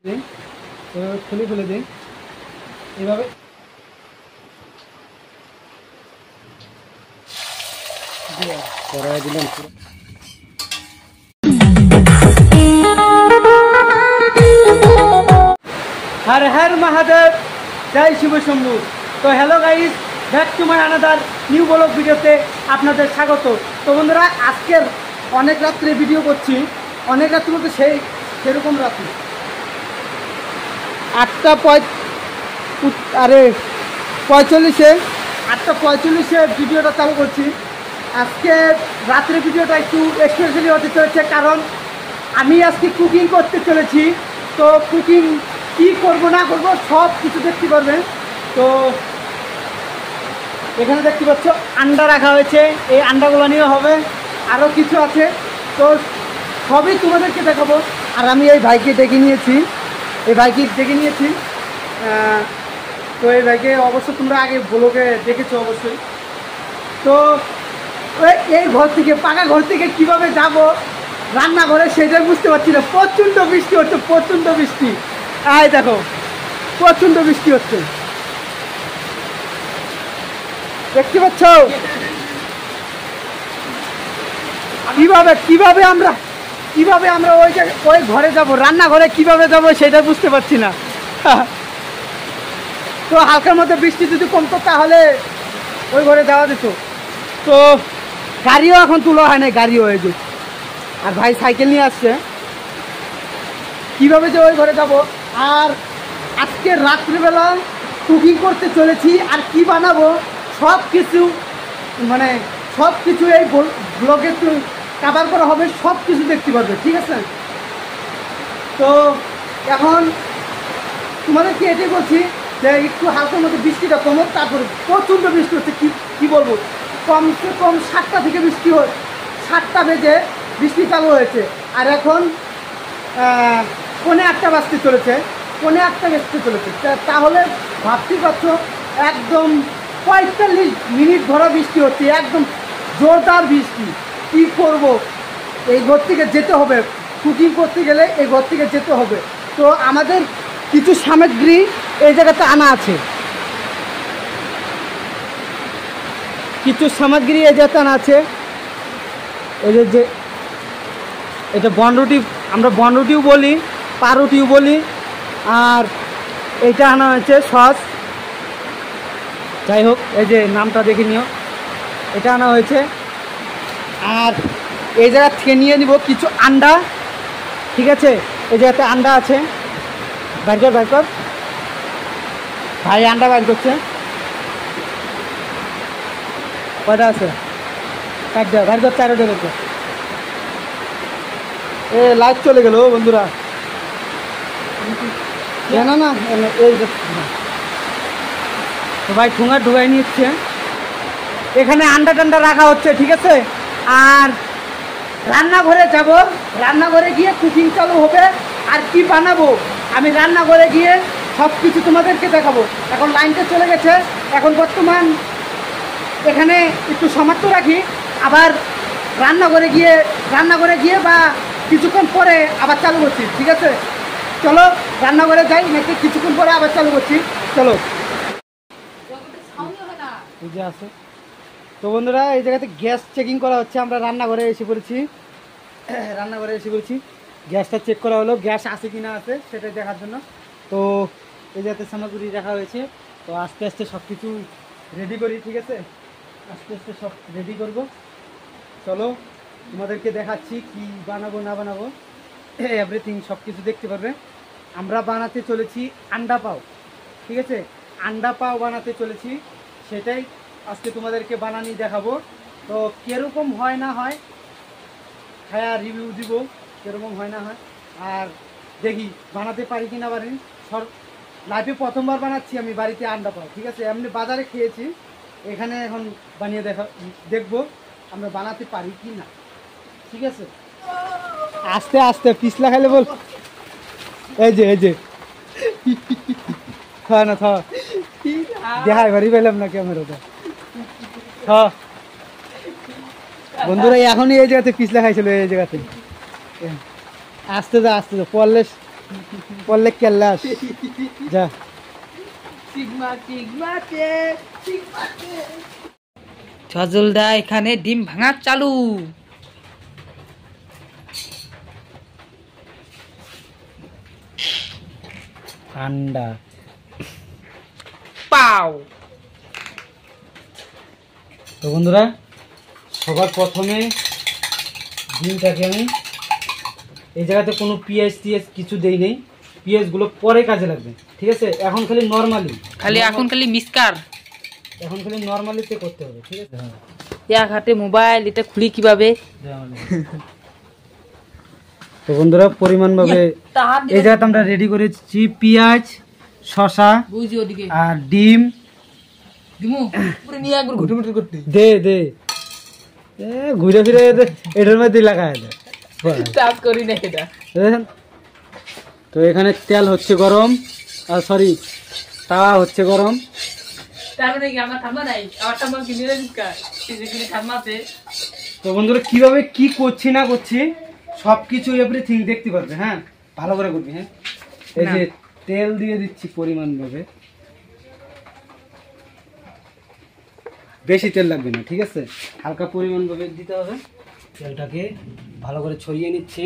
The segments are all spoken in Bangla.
খুলে খুলে দিই এভাবে। কড়াই দিলাম পুরো। हर हर महादेव, जय शिव शंभु। तो hello guys, back to my another new vlog ভিডিওতে আপনাদের স্বাগত। তো বন্ধুরা, আজকের অনেক রাত্রে ভিডিও করছি, অনেক রাত্রি বলতে সেরকম রাত্রি 8:45 ভিডিওটা চালু করছি। আজকে রাত্রে ভিডিওটা একটু স্পেশালি হতে চলেছে, কারণ আমি আজকে কুকিং করতে চলেছি। তো কুকিং কি করব না করব সব কিছু দেখতে পারবেন। তো এখানে দেখতে পাচ্ছ আন্ডা রাখা হয়েছে, এই আন্ডাগুলো নিয়ে হবে, আরও কিছু আছে। তো সবই তোমাদেরকে দেখাবো। আর আমি এই ভাইকে ডেকে নিয়েছি, তো এই ভাইকে অবশ্য তোমরা আগে ব্লগে দেখেছো অবশ্যই। তো এই ঘর থেকে, পাকা ঘর থেকে কীভাবে যাব রান্নাঘরে সেটাই বুঝতে পারছি না। প্রচণ্ড বৃষ্টি হচ্ছে, প্রচণ্ড বৃষ্টি। এই দেখো, প্রচণ্ড বৃষ্টি হচ্ছে, দেখতে পাচ্ছ? কিভাবে আমরা ওই ঘরে যাব, রান্নাঘরে কিভাবে যাব সেটা বুঝতে পারছি না। তো হালকার মধ্যে বৃষ্টি যদি কমতো তাহলে ওই ঘরে যাওয়া যেত। তো গাড়িও এখন তোলা হয় না, গাড়িও হয়ে যেত। আর ভাই সাইকেল নিয়ে আসছে, কিভাবে যে ওই ঘরে যাব। আর আজকে রাত্রিবেলা কুকিং করতে চলেছি, আর কি বানাবো সব কিছু এই ব্লগে কভার করা হবে, সব কিছু দেখতে পারবে, ঠিক আছে? তো এখন তোমাদেরকে এটাই বলছি যে একটু হালকার মধ্যে বৃষ্টিটা কমক, তারপরে প্রচণ্ড বৃষ্টি হচ্ছে। কি বলবো, কমসে কম 7টা থেকে বৃষ্টি 7টা বেজে বৃষ্টি চালু হয়েছে। আর এখন 8:45 বাজতে চলেছে, 8:45 বাজতে চলেছে। তাহলে ভাবতেই পারছো একদম 45 মিনিট ধরে বৃষ্টি হচ্ছে, একদম জোরদার বৃষ্টি। কি করব, এই ঘর থেকে যেতে হবে, কুকিং করতে গেলে এই ঘর থেকে যেতে হবে। তো আমাদের কিছু সামগ্রী এই জায়গাতে আনা আছে, এই যে এটা বনরুটি, আমরা বনরুটিও বলি, পাউরুটিও বলি। আর এইটা আনা হয়েছে সস, যাই হোক এই যে নামটা দেখে নিও, এটা আনা হয়েছে। আর এই জায়গা থেকে নিয়ে নিব কিছু আন্ডা, ঠিক আছে? এই জায়গাতে আন্ডা আছে, বাইর কর ভাই, আন্ডা বাইর করছে। কয়টা আছে? কাট দেওয়া, বাইর কর, 4টা বের। এ লাইট চলে গেল বন্ধুরা, না এই তো ভাই ঠুঙা ঢুকাই নিচ্ছে, এখানে আন্ডা টান্ডা রাখা হচ্ছে, ঠিক আছে? আর রান্নাঘরে যাব, রান্নাঘরে গিয়ে কুকিং চালু হবে। আর কি বানাবো আমি রান্নাঘরে গিয়ে সব কিছু তোমাদেরকে দেখাবো। এখন লাইনটা চলে গেছে, এখন বর্তমান এখানে একটু সমাপ্ত রাখি, আবার রান্নাঘরে গিয়ে বা কিছুক্ষণ পরে আবার চালু করছি, ঠিক আছে? চলো রান্নাঘরে যাই, নাকি কিছুক্ষণ পরে আবার চালু করছি, চলো। এই যে আছে। তো বন্ধুরা, এই জায়গাতে গ্যাস চেকিং করা হচ্ছে, আমরা রান্নাঘরে এসে পড়েছি, গ্যাসটা চেক করা হলো, গ্যাস আছে কি না আছে সেটা দেখার জন্য। তো এই জায়গাতে সামগ্রী রাখা হয়েছে। তো আস্তে আস্তে সব কিছু রেডি করি, ঠিক আছে? আস্তে আস্তে সব রেডি করব। চলো তোমাদেরকে দেখাচ্ছি কি বানাবো না বানাবো, এভরিথিং সব কিছু দেখতে পারবে। আমরা বানাতে চলেছি আন্ডা পাও, ঠিক আছে? আন্ডা পাও বানাতে চলেছি, সেটাই আজকে তোমাদেরকে বানানি দেখাবো। তো কীরকম হয় না হয় খায়া রিভিউ দিব, কীরকম হয় না হয়। আর দেখি বানাতে পারি কি না পারি। লাইফে প্রথমবার বানাচ্ছি আমি বাড়িতে আন্ডা পাও, ঠিক আছে? এমনি বাজারে খেয়েছি, এখানে এখন বানিয়ে দেখবো আমরা বানাতে পারি কি না, ঠিক আছে? আস্তে আস্তে পিছলা খাইলে বল, এই যে থা না থা দেখাই বাড়ি পেলাম না ক্যামেরাটা। হ্যাঁ বন্ধুরা, এখনই এই জায়গাতে পিছলা খাইছিল, এই জায়গাতে। আস্তে যা পড়লে পড়লে কেল্লাস যা। সজলদা এখানে ডিম ভাঙা চালু। আন্ডা পাও। তো বন্ধুরা সবার প্রথমে ডিমটাকে আমি এই জায়গাতে কোনো পেঁয়াজ টিয়াজ কিছু দেই নেই, পেঁয়াজগুলো পরে কাজে লাগবে, ঠিক আছে? এখন খালি নর্মালি এখন খালি মিসকার, এখন খালি নর্মালিতে করতে হবে, ঠিক আছে? এক হাতে মোবাইল, এটা খুলি কিভাবে? তো বন্ধুরা পরিমাণ ভাবে এই জায়গাতে আমরা রেডি করেছি পেঁয়াজ, শসা আর ডিম। দে দে ঘুরে ফিরে এটার মধ্যে লাগায় দেয়। তো এখানে তেল হচ্ছে গরম, আর সরি তাওয়া হচ্ছে গরম। তো বন্ধুরা কিভাবে কি করছি না করছি সবকিছু এভরিথিং দেখতে পারবে। হ্যাঁ ভালো করে করবি। হ্যাঁ এই যে তেল দিয়ে দিচ্ছি পরিমাণ ভাবে, বেশি তেল লাগবে না, ঠিক আছে? হালকা পরিমাণ ভাবে দিতে হবে। তেলটাকে ভালো করে ছড়িয়ে নিচ্ছি,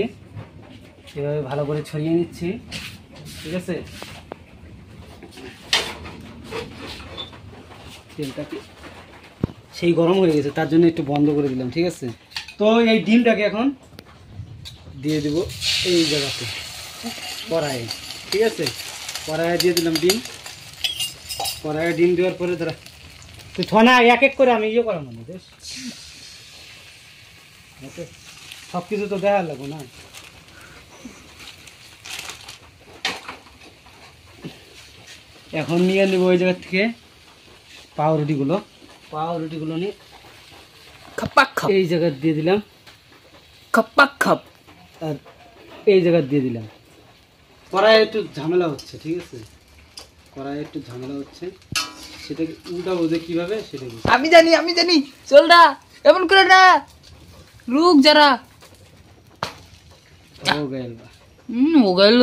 এভাবে ভালো করে ছড়িয়ে নিচ্ছি, ঠিক আছে? তেলটাকে সেই গরম হয়ে গেছে, তার জন্য একটু বন্ধ করে দিলাম, ঠিক আছে? তো এই ডিমটাকে এখন দিয়ে দেব এই জায়গাতে কড়াইয়ে, ঠিক আছে? কড়াইয়ে দিয়ে দিলাম ডিম। কড়াইয়ে ডিম দেওয়ার পরে ধরা তুই থনা এক এক করে আমি ইয়ে করার মানে বেশ সব কিছু তো দেখা লাগবো না। এখন নিয়ে নেবো ওই জায়গা থেকে পাউরুটিগুলো নিয়ে এই জায়গা দিয়ে দিলাম, আর এই জায়গা দিয়ে দিলাম। কড়াই একটু ঝামেলা হচ্ছে, ঠিক আছে? কড়াই একটু ঝামেলা হচ্ছে, সেটাকে উল্টাবো যে কিভাবে সেটা আমি জানি চলদা এমন করে না, রুক যারা ও গেল।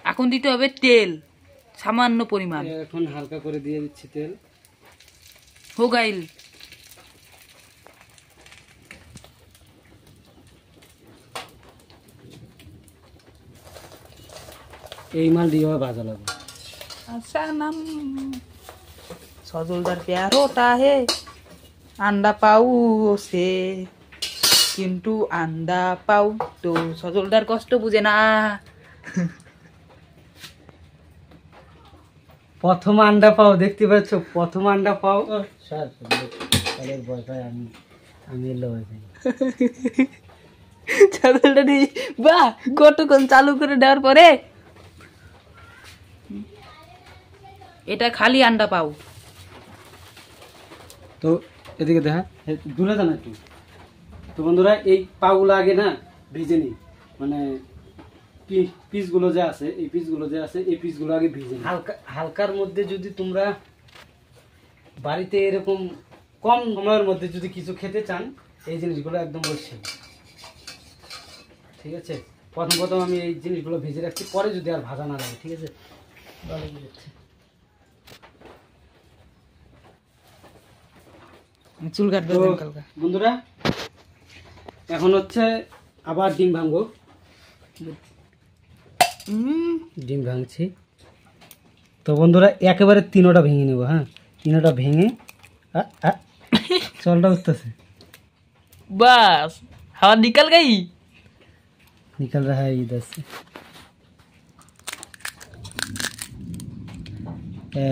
এখন দিতে হবে তেল সামান্য পরিমাণ, এখন হালকা করে দিয়ে দিচ্ছি তেল। হো গাইল এই মাল দিয়ে ভাজা লাগবে। আচ্ছা নাম সজলদার প্যার হোতা হে, আন্ডা পাউ সে কিন্তু আন্ডা পাউ তো সজলদার কষ্ট বুঝে না। প্রথম আন্ডা পাও দেখতে পাচ্ছ, প্রথম আন্ডা পাও। আমি সজলদা বাহ কতক্ষণ চালু করে দেওয়ার পরে এটা খালি আন্ডা পাও। তো এদিকে দেখা দূরে যান একটু। তো বন্ধুরা এই পাগুলো আগে না ভিজে নিই, মানে পিসগুলো যে আছে এই পিসগুলো আগে ভিজে নিই হালকার মধ্যে। যদি তোমরা বাড়িতে এরকম কম সময়ের মধ্যে যদি কিছু খেতে চান এই জিনিসগুলো একদম অবশ্যই, ঠিক আছে? প্রথম আমি এই জিনিসগুলো ভেজে রাখছি, পরে যদি আর ভাজা না লাগে, ঠিক আছে? ভালো বুঝাচ্ছে। চুল কাটবে বন্ধুরা এখন হচ্ছে আবার ডিম ভাঙবো। ডিম ভাঙছি। তো বন্ধুরা একেবারে তিনোটা ভেঙে নেবো। হ্যাঁ তিনোটা ভেঙে চলটা উঠতেছে, বাস হাওয়া নিকাল रहा है इधर से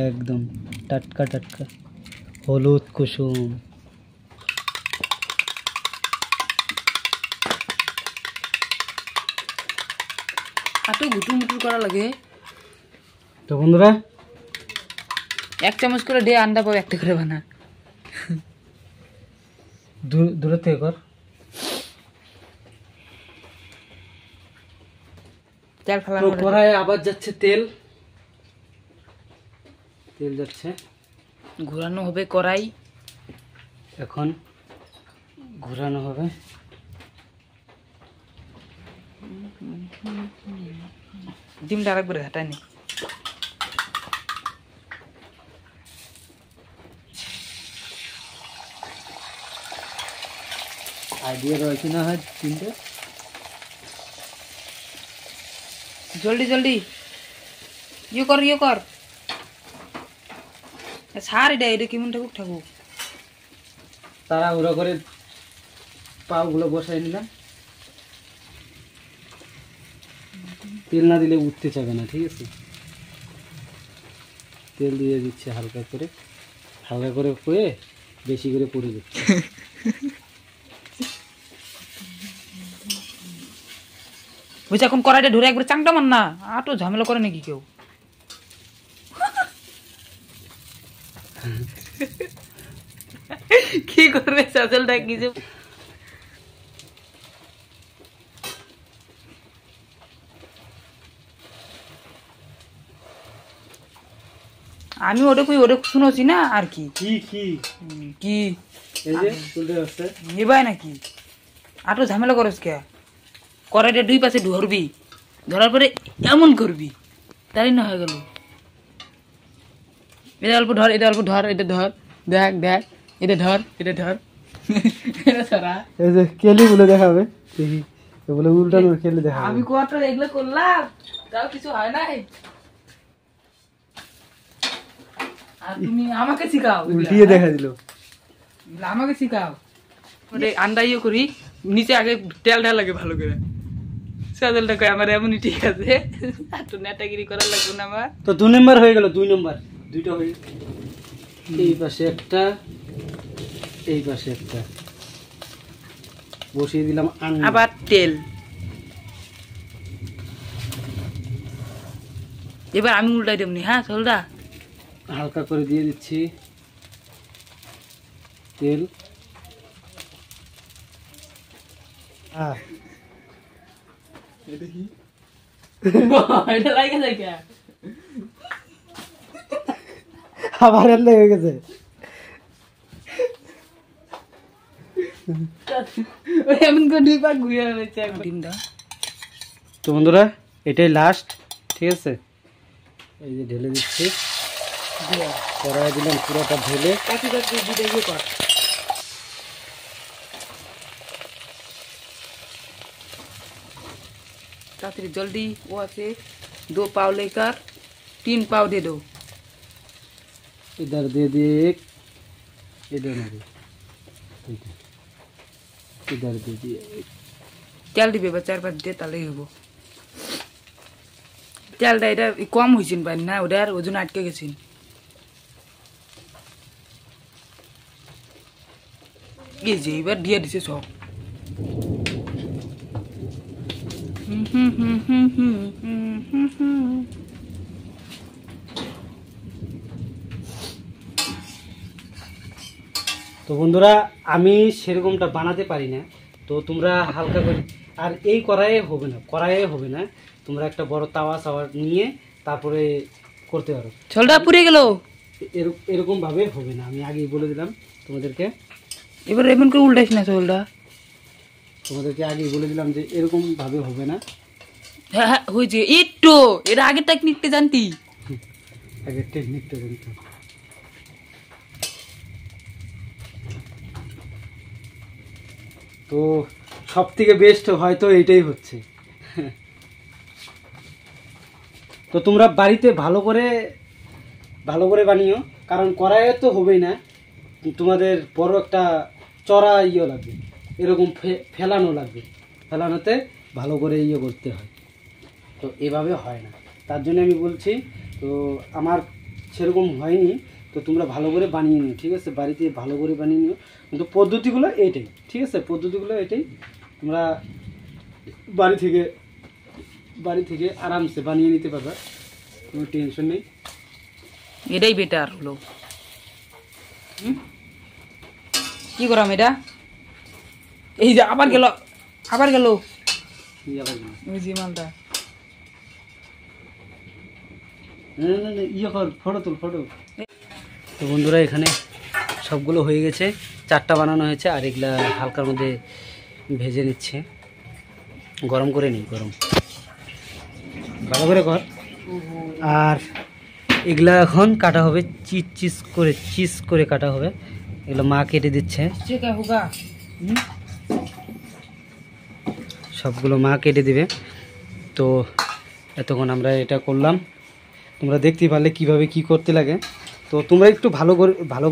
एकदम टटका हलुद कुसुम। আটো গুটুর মুটুর করা লাগে। তো বন্ধুরা 1 চামচ করে দে, আন্ডা পাও একটা করে বানা। দূরে থেকে কর। তেল ফেলা তো কড়াইয়ে আবার যাচ্ছে তেল যাচ্ছে, ঘোরানো হবে কড়াই। এখন ঘোরানো হবে। ডিমটা আরেকবার ঘাটাই নি। আইডিয়া রয়েছে না হয় তিনটে। জলদি জলদি ইয়ে কর ছাড়, এটা কেমন ঠাকুক। তারা ওরা করে পাগুলো বসাই নিলাম, তেল না দিলে উঠতে চাবে না, ঠিক আছে। তেল দিয়ে দিচ্ছে হালকা করে কয়ে বেশি করে পড়ে দিচ্ছে। বুঝছি এখন কড়াইটা ধরে একবার চাংটা মান না, আটো ঝামেলা করে নাকি কেউ। কি করবে সাজলটা কিছু। আমি ওটা শুনেছি না আর কি কি এই যে তুলতে হচ্ছে নিবাই নাকি আটো ঝামেলা করস কে। কড়াইটা দুই পাশে ধরবি, ধরার পরে এমন করবি, তাই না হয়ে গেল। এটা অল্প ধর, এটা দেখ এটা ধর এটা ছাড়া। এই যে কেলি বলে দেখাবে, দেখি বলে উল্টানোর কেলি দেখাবে। আমি কত এগুলো করলাম তাও কিছু হয় নাই, আর তুমি আমাকে শিখাও। উল্টিয়ে দেখা দিল। আমাকে শিখাও। আন্ডা ইয়ে করি, নিচে আগে তেল লাগে ভালো করে। সাজলটা কয় আমার এমনই ঠিক আছে, একটু নেটাগিরি করা লাগবে না আমার। তো 2 নম্বর হয়ে গেল, 2 নম্বর দুইটা হয়ে, এই পাশে একটা এই পাশে একটা বসিয়ে দিলাম। আবার তেল। এবার আমি উল্টাই দেবনি। হ্যাঁ চলদা হালকা করে দিয়ে দিচ্ছি তেল। আবার লেগে গেছে। তো বন্ধুরা এটাই লাস্ট, ঠিক আছে। এই যে ঢেলে দিচ্ছি, কড়াই দিলাম পুরোটা ঢেলে। तातरी जल्दी वो से 2 पाव लेकर 3 पाव दे दो। इधर दे दिए एक, इधर दे, इधर दे दिए एक। তেল দিবে বা 4-5 দিয়ে তাহলেই হবো। তেলটা এটা কম হয়েছিল পানি না, ওটার ওজন আটকে গেছিল। এই যে এবার দিয়ে দিছে সব। তো বন্ধুরা আমি সেরকমটা বানাতে পারি না, তো তোমরা হালকা করে, আর এই কড়াইয়ে হবে না, তোমরা একটা বড় তাওয়া নিয়ে তারপরে করতে পারো। ঝোলটা পুড়ে গেল, এরকম ভাবে হবে না, আমি আগেই বলে দিলাম তোমাদেরকে। এবার এমন করে উল্টাইস না, ঝোলটা তোমাদেরকে আগেই বলে দিলাম যে এরকম ভাবে হবে না। হ্যাঁ হ্যাঁ হয়েছে একটু, এর আগের টেকনিকটা জানতি, আগের টেকনিকটা জানতে। তো সব থেকে বেস্ট হয়তো এটাই হচ্ছে। তো তোমরা বাড়িতে ভালো করে বানিও, কারণ কড়াইয়ে তো হবেই না, তোমাদের বড় একটা চড়া ইয়ে লাগবে, এরকম ফেলানো লাগবে, ফেলানোতে ভালো করে ইয়ে করতে হয়, তো এভাবে হয় না। তার জন্য আমি বলছি, তো আমার সেরকম হয়নি, তো তোমরা ভালো করে বানিয়ে নিও, ঠিক আছে। বাড়িতে ভালো করে বানিয়ে নিও, কিন্তু পদ্ধতিগুলো এইটাই, ঠিক আছে। পদ্ধতিগুলো এটাই, তোমরা বাড়ি থেকে আরামসে বানিয়ে নিতে পারবে, কোনো টেনশন নেই। এটাই বেটার হলো। কি করাম এটা, এই যে আবার গেল ওই যে মালটা। ফটো। তো বন্ধুরা এখানে সবগুলো হয়ে গেছে, 4টা বানানো হয়েছে, আর এগুলা হালকার মধ্যে ভেজে নিচ্ছে, গরম করে নিই। ভালো করে কর। আর এগুলা এখন কাটা হবে, চিজ করে কাটা হবে। এগুলো মা কেটে দিচ্ছে, সবগুলো মা কেটে দিবে। তো এতক্ষণ আমরা এটা করলাম, তোমরা দেখতেই পারলে কিভাবে কি করতে লাগে। তো তোমরা একটু ভালো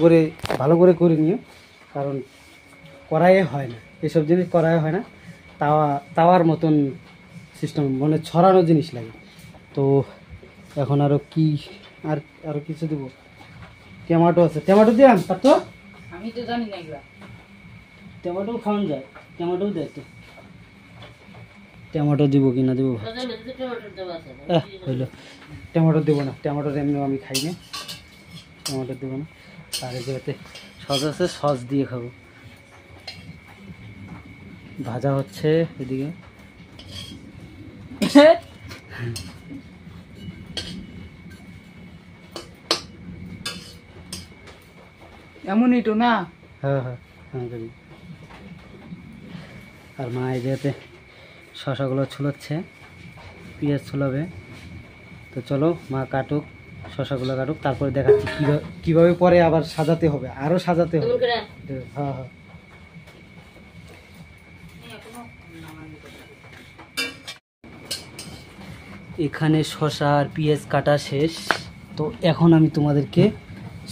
করে করে নিও, কারণ কড়াইয়ে হয় না এসব জিনিস, কড়াইয়ে হয় না, তাওয়ার মতন সিস্টেম, মানে ছড়ানো জিনিস লাগে। তো এখন আরও কি, আরও কিছু দেবো, টমেটো আছে, টমেটো দিলাম। তার তো আমি তো জানি না এগুলা। টমেটো খাওয়ানো যায়, টমেটো দেয় তো, টমেটো দিব কি না দেবো হইলো। টমেটো দেবো না, টমেটোর এমনিও আমি খাই না, টমেটো দেবো না। আর যেতে সস আছে, সস দিয়ে খাবো। ভাজা হচ্ছে এদিকে, এমনই তো না। হ্যাঁ হ্যাঁ হ্যাঁ করি। আর মা এই যেতে শশাগুলো ছুলাচ্ছে, পেঁয়াজ ছুলাবে। তো চলো মা কাটুক, শশাগুলো কাটুক, তারপরে দেখাচ্ছি কিভাবে পরে আবার সাজাতে হবে, আরও সাজাতে হবে। হ্যাঁ হ্যাঁ। এখানে শশা আর পেঁয়াজ কাটা শেষ। তো এখন আমি তোমাদেরকে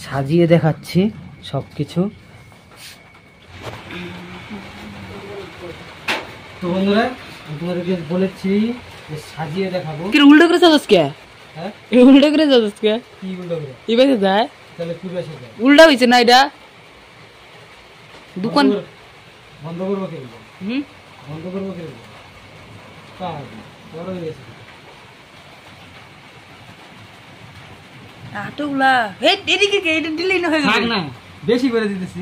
সাজিয়ে দেখাচ্ছি সব কিছু। তো বন্ধুরা, আমি তোমাদেরকে বলেছি যে সাজিয়ে দেখাবো। কি উল্টো করে যাস কে? হ্যাঁ, উল্টো করে যাস কে? কি উল্টো করে? এবারে যায় তাহলে কি বেশি যায়? উল্টা হইছে না এটা দোকান বন্ধ করবো কে? বন্ধ করবো কে? বড় হয়ে গেছে। আটোগুলা হে এদিকে কে এটা দিলেই না হয়ে থাক গেল না, বেশি করে দিতেছি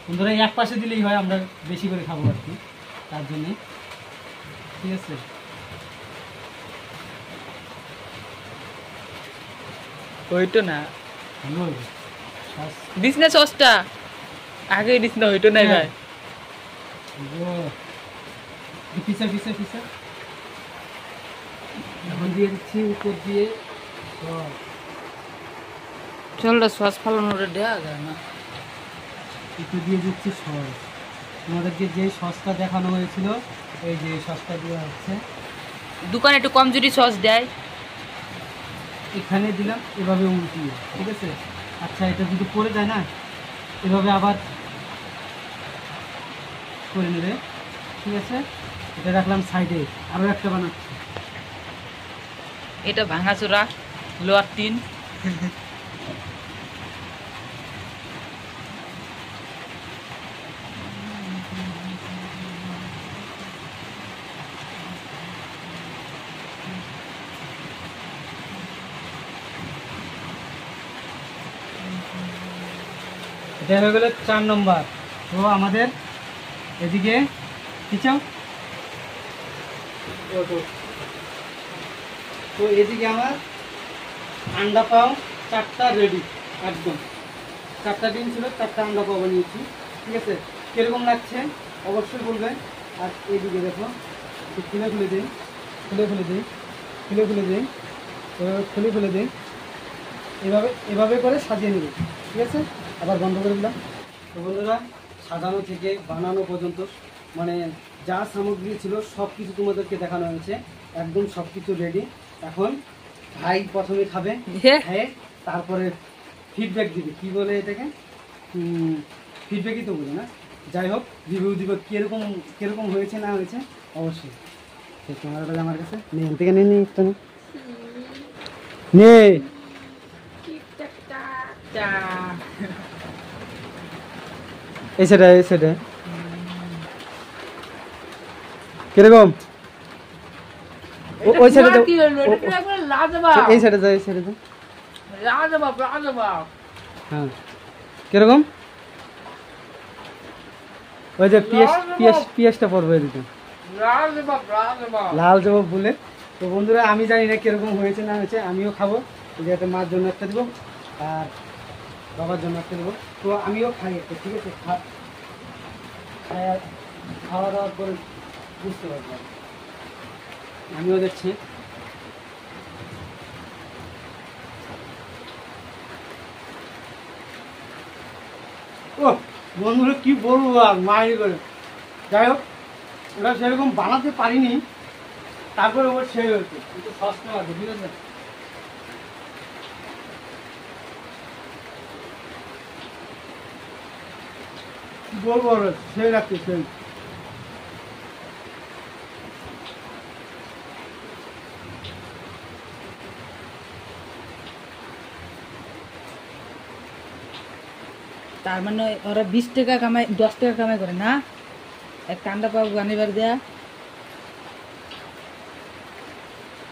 বন্ধুরা, এক পাশে দিলেই হয়, আমরা বেশি করে খাবো আর কি, তার জন্যে। ঠিক আছে, হইতো না ভালো হবে। দিস না সসটা আগে দিস না হইতো না ভাই। পিসা পিসা পিসা এখন দিয়ে দিচ্ছি উপর দিয়ে চল সস ফালানোর দেয়া যায় না। একটু দিয়ে দিচ্ছি সস। তোমাদেরকে যে সসটা দেখানো হয়েছিল, এই যে সসটা দেওয়া হচ্ছে। দোকানে একটু কম যদি সস দেয়, এখানে দিলাম, এভাবে উল্টিয়ে। ঠিক আছে, আচ্ছা এটা যদি পড়ে যায় না, এভাবে আবার করে নেবে। ঠিক আছে, এটা রাখলাম সাইডে, আরও একটা বানাচ্ছি। এটা ভাঙাচোরা লোয়ার টিন। এটা হয়ে গেল 4 নম্বর। তো আমাদের এদিকে কিচাও, তো এদিকে আমার আন্ডা পাও 4টা রেডি, একদম 4টা ডিম ছিল, 4টা আন্ডা পাও বানিয়েছি। ঠিক আছে, কীরকম লাগছে অবশ্যই বলবেন। আর এইদিকে দেখো, খুলে খুলে দিই, খুলে খুলে দিই, খুলে খুলে দিই, খুলে খুলে দিই, এভাবে করে সাজিয়ে নেব। ঠিক আছে, আবার বন্ধ করে দিলাম। তো বন্ধুরা, সাজানো থেকে বানানো পর্যন্ত মানে যা সামগ্রী ছিল সব কিছু তোমাদেরকে দেখানো হয়েছে, একদম সব কিছু রেডি। এখন ভাই প্রথমে খাবে, হ্যাঁ, তারপরে ফিডব্যাক দিবে। কি বলে এটাকে? ফিডব্যাকই তো বলে না, যাই হোক রিভিউ দিবে, কীরকম হয়েছে না হয়েছে। অবশ্যই সেই ক্যামেরাটা আমার কাছে নেই, থেকে নিয়ে নিই একটু নে। এই সেটা কিরকম? ওই সাইডে দাও, এই সাইডে দাও, এই সাইডে দাও। হ্যাঁ, কিরকম? ওই যে পিএসটা পড়বে এদিকে, লাল জবাব বলে। তো বন্ধুরা, আমি জানি না কিরকম হয়েছে না হয়েছে, আমিও খাবো। যাতে মার জন্য একটা দেবো আর বাবার জন্য একটা দেবো। তো আমিও খাই একটা। ঠিক আছে, খাওয়া দাওয়ার পরে বুঝতে পারবো। আমিও দেখছি। ও বন্ধুরা কি বলবো আর মায়ের করে, যাই হোক ওরা সেরকম বানাতে পারিনি, তারপরে ওর সেই হয়েছে কিন্তু সস্তা আছে, ঠিক আছে। কি বলবো ওরা সেই রাখছে সেই। তার মানে ওরা 20 টাকা কামাই 10 টাকা কামাই করে না, এক কান্দা পাও গানিবার দেয়া।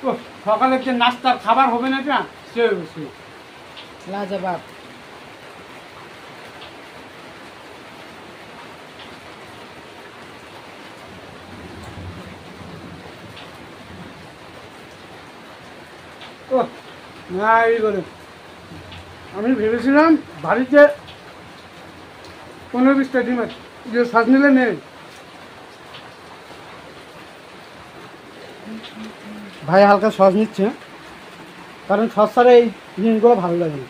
ও সকালে যে নাস্তার খাবার হবে না এটা সে সে লাজবাব। ও না এই করে আমি ভেবেছিলাম বাড়িতে 15-20টা ডিম আছে, যে শ্বাস নিলে নেই। ভাই হালকা সস নিচ্ছে, কারণ সস ছাড়া এই জিনিসগুলো ভালো লাগে না,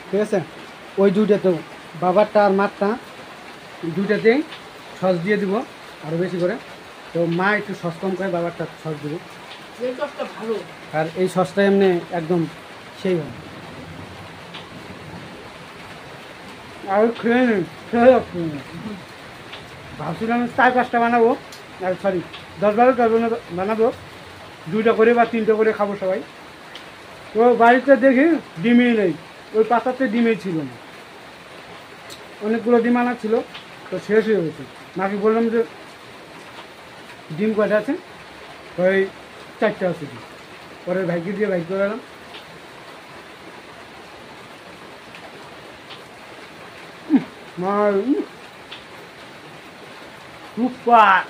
ঠিক আছে। ওই দুইটাতে বাবারটা আর মারটা দুইটাতেই সস দিয়ে দিব আরও বেশি করে। তো মা একটু সস কম করে, বাবারটা সস দেবো। এই টকটা ভালো। আর এই সসটা এমনি একদম সেই হয়। আর খেয়ে নিন, খেয়ে যাচ্ছি না। ভাবছিলাম 4-5টা বানাবো, আর সরি 10-12টা বানাবো, 2টা করে বা 3টা করে খাবো সবাই। তো বাড়িতে দেখি ডিমই নেই, ওই পাতাতে ডিমই ছিল না, অনেকগুলো ডিম আনা ছিল তো শেষ হয়ে গেছে। মাকে বললাম যে ডিম কয়টা আছে, ওই 4টা আছে ডিম। পরে ভাইকে দিয়ে বাইক করে এলাম। মার সুপার।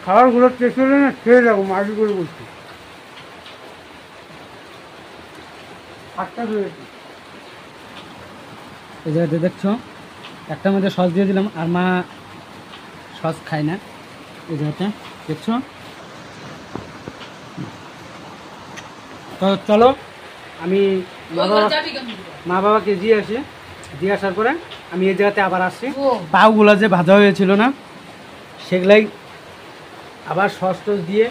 খাবারগুলো টেস্ট হলে না খেয়ে যাবো, মাঝি করে বলছি। 8টা ধরেছি এই জায়গাতে দেখছো, একটার মধ্যে সস দিয়ে দিলাম, আর মা সস খায় না এই জায়গাতে দেখছো। তো চলো আমি মা বাবাকে দিয়ে আসি, দিয়ে আসার পরে আমি এই জায়গাতে আবার আসছি। পাউগুলো যে ভাজা হয়েছিল না সেগুলাই আবার সস টস দিয়ে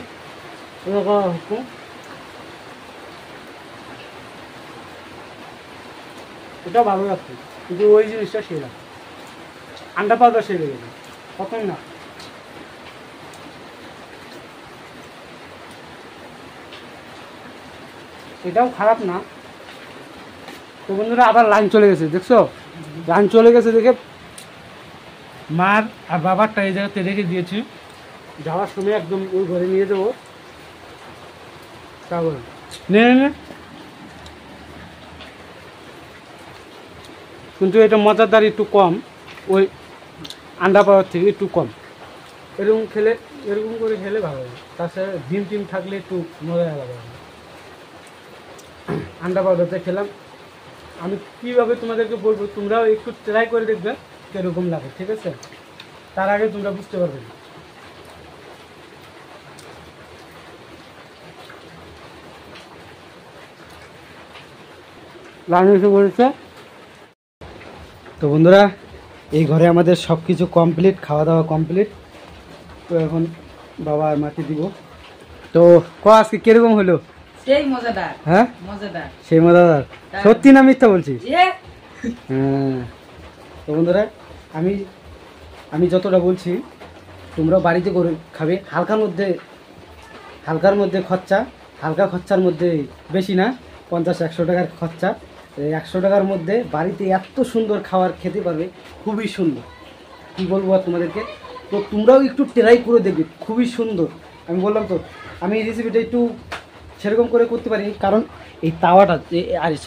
ওটা ভালো লাগছে, কিন্তু ওই জিনিসটা সেরা, আন্ডা পাউডার সেরে গেছে কতই না। এটাও খারাপ না। তো বন্ধুরা আবার লাইন চলে গেছে, দেখছো লাইন চলে গেছে দেখে মার আর বাবারটা এই জায়গাতে রেখে দিয়েছি, যাওয়ার সময় একদম ওই ঘরে নিয়ে যাবো। তা বলে নে নে, কিন্তু এটা মজাদার একটু কম, ওই আন্ডা পাওয়ার থেকে একটু কম। এরকম খেলে, এরকম করে খেলে ভালো লাগে, তাছাড়া ডিম টিম থাকলে একটু মজা আলাদা হবে। আন্ডা পাউডারটা খেলাম আমি, কীভাবে তোমাদেরকে বলবো, তোমরাও একটু ট্রাই করে দেখবে কীরকম লাগে, ঠিক আছে। তার আগে তোমরা বুঝতে পারবে না। লাইন এসে বলেছে। তো বন্ধুরা এই ঘরে আমাদের সব কিছু কমপ্লিট, খাওয়া দাওয়া কমপ্লিট। তো এখন বাবা আর মাকে দিব। তো আজকে কিরকম হলো? সেই মজাদার। হ্যাঁ মজাদার, সেই মজাদার। সত্যি না মিথ্যা বলছিস? হ্যাঁ। তো বন্ধুরা আমি যতটা বলছি তোমরা বাড়িতে করে খাবে, হালকার মধ্যে খরচা, হালকা খরচার মধ্যে, বেশি না, 50-100 টাকার খরচা। 100 টাকার মধ্যে বাড়িতে এত সুন্দর খাবার খেতে পারবে, খুবই সুন্দর। কী বলবো আর তোমাদেরকে, তো তোমরাও একটু ট্রাই করে দেখবে, খুবই সুন্দর। আমি বললাম তো আমি এই রেসিপিটা একটু সেরকম করে করতে পারি, কারণ এই তাওয়াটা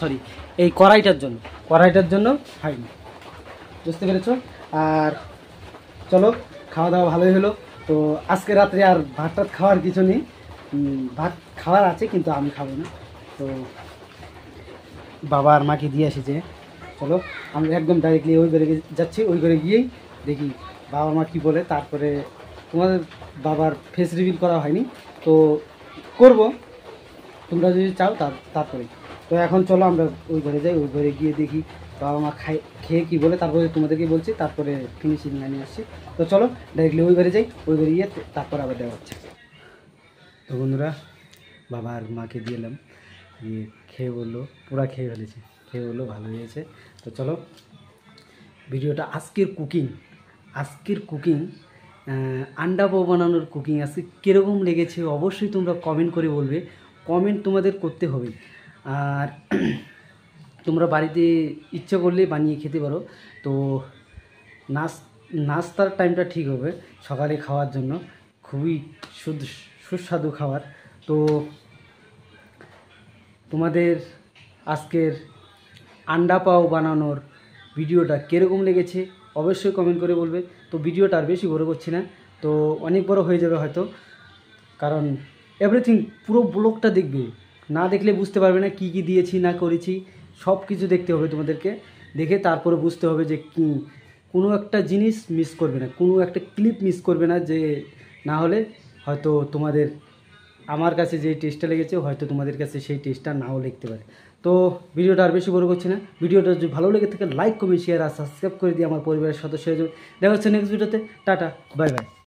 সরি এই কড়াইটার জন্য হয়নি, বুঝতে পেরেছো। আর চলো খাওয়া দাওয়া ভালোই হলো। তো আজকে রাত্রে আর ভাত টাত খাওয়ার কিছু নেই, ভাত খাওয়ার আছে কিন্তু আমি খাবো না। তো বাবা আর মাকে দিয়ে এসেছে, চলো আমি একদম ডাইরেক্টলি ওই ঘরে যাচ্ছি। ওই ঘরে গিয়েই দেখি বাবা মা কী বলে। তারপরে তোমাদের বাবার ফেস রিভিল করা হয়নি, তো করব, তোমরা যদি চাও তারপরে। তো এখন চলো আমরা ওই ঘরে যাই, ওই ঘরে গিয়ে দেখি বাবা মা খেয়ে কী বলে, তারপরে তোমাদেরকে বলছি, তারপরে ফিনিশিং লাইনে আসছি। তো চলো ডাইরেক্টলি ওই ঘরে যাই, ওই ঘরে গিয়ে তারপর আবার দেওয়া হচ্ছে। তো বন্ধুরা বাবা আর মাকে দিলাম, দিয়ে খেয়ে বললো, পুরা খেয়ে ফেলেছে, খেয়ে বললো ভালো হয়েছে। তো চলো ভিডিওটা আজকের কুকিং আন্ডা পাও বানানোর কুকিং আজকে কীরকম লেগেছে অবশ্যই তোমরা কমেন্ট করে বলবে। কমেন্ট তোমাদের করতে হবে। আর তোমরা বাড়িতে ইচ্ছে করলে বানিয়ে খেতে পারো। তো নাস্তার টাইমটা ঠিক হবে সকালে খাওয়ার জন্য, খুবই সুস্বাদু খাবার। তো তোমাদের আজকের আন্ডা পাও বানানোর ভিডিওটা কীরকম লেগেছে অবশ্যই কমেন্ট করে বলবে। তো ভিডিওটা আর বেশি বড় করছি না, তো অনেক বড় হয়ে যাবে হয়তো, কারণ এভরিথিং পুরো ব্লগটা দেখবে, না দেখলে বুঝতে পারবে না কি কি দিয়েছি না করেছি। সব কিছু দেখতে হবে তোমাদেরকে, দেখে তারপরে বুঝতে হবে যে কি কোনো একটা জিনিস মিস করবে না, কোনো একটা ক্লিপ মিস করবে না, যে না হলে হয়তো তোমাদের আমার কাছে যে টেস্টটা লেগেছে হয়তো তোমাদের কাছে সেই টেস্টটা নাও লিখতে পারে। তো ভিডিওটা আর বেশি বড় করছি না, ভিডিওটা যদি ভালো লেগে থাকে লাইক কমেন্ট শেয়ার আর সাবস্ক্রাইব করে দিয়ে আমার পরিবারের সদস্য হয়ে যাবে। দেখা হচ্ছে নেক্সট ভিডিওতে। Tata, bye bye.